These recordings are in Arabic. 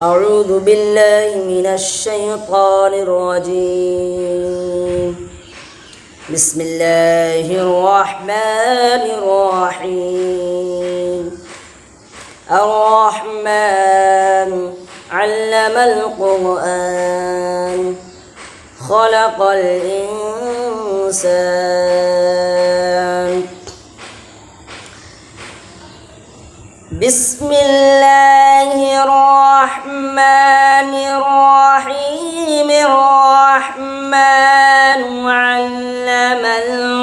أعوذ بالله من الشيطان الرجيم. بسم الله الرحمن الرحيم. الرحمن علم القرآن خلق الإنسان. بسم الله الرحمن الرحيم. الرحمن علم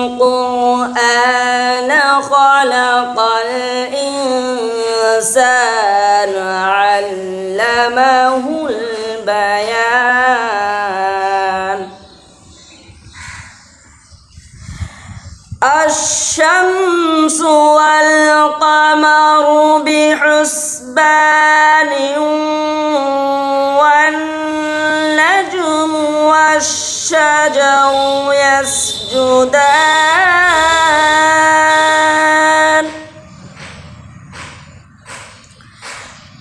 القرآن خلق الإنسان علمه البيان. الشمس والقمر بحسبان والنجم والشجر يسجدان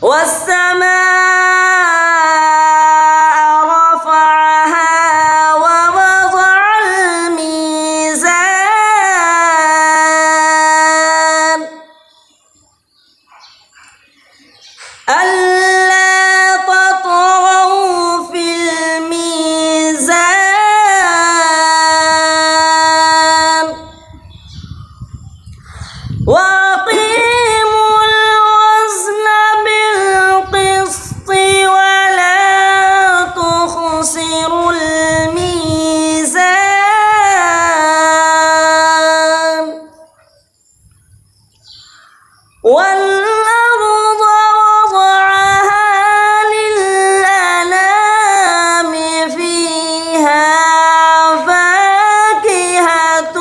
والسماء رفعها ووضع الميزان ألا تطغوا في الميزان وأقيموا الوزن بالقسط ولا تخسروا الميزان والأرض وضعها للأنام فيها فاكهة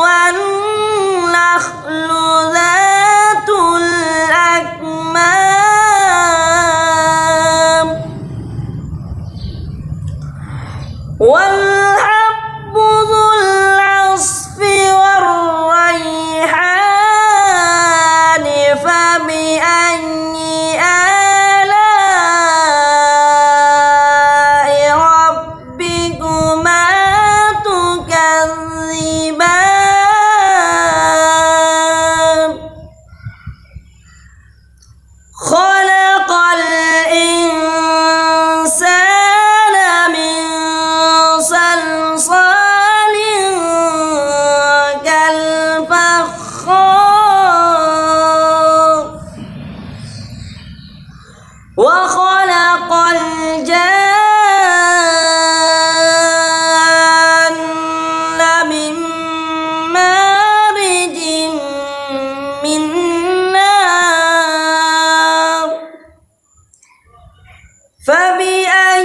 والنخل ذات الأكمام والحب ذو العصف والريحان فبأي آلاء ربكما تكذبان. خلق الإنسان من صلصال كالفخار وخلق الجان من مارج من نار فبأي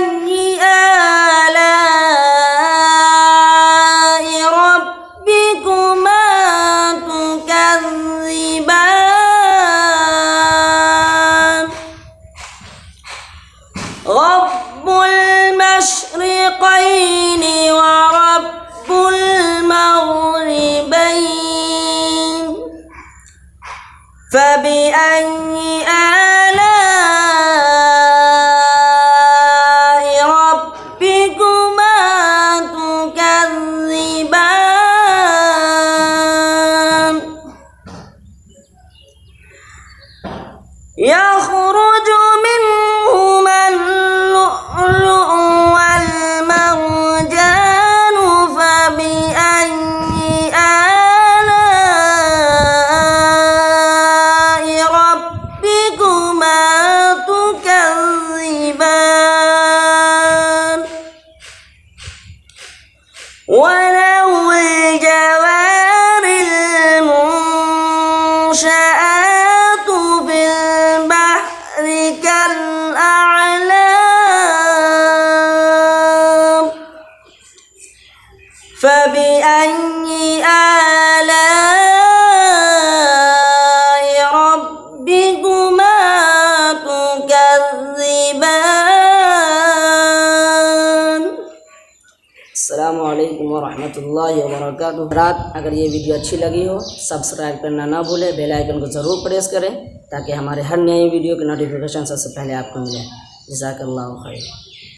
آلاء ربكما تكذبان. رب المشرقين ورب المغربين فبأي آلاء ربكما تكذبان. يخرج منهما اللؤلؤ والمرجان فبأي آلاء ربكما تكذبان. وله الجوار المنشآت في البحر كالأعلام فبأي آلاء ربكما تكذبان. अस्सलामुअलैकुम वरहमतुल्लाहि वबरकातुहू। अगर ये वीडियो अच्छी लगी हो सब्सक्राइब करना ना भूलें, बेल आइकन को ज़रूर प्रेस करें ताकि हमारे हर नई वीडियो की नोटिफिकेशन सबसे पहले आपको मिले। जज़ाकल्लाहु खैर।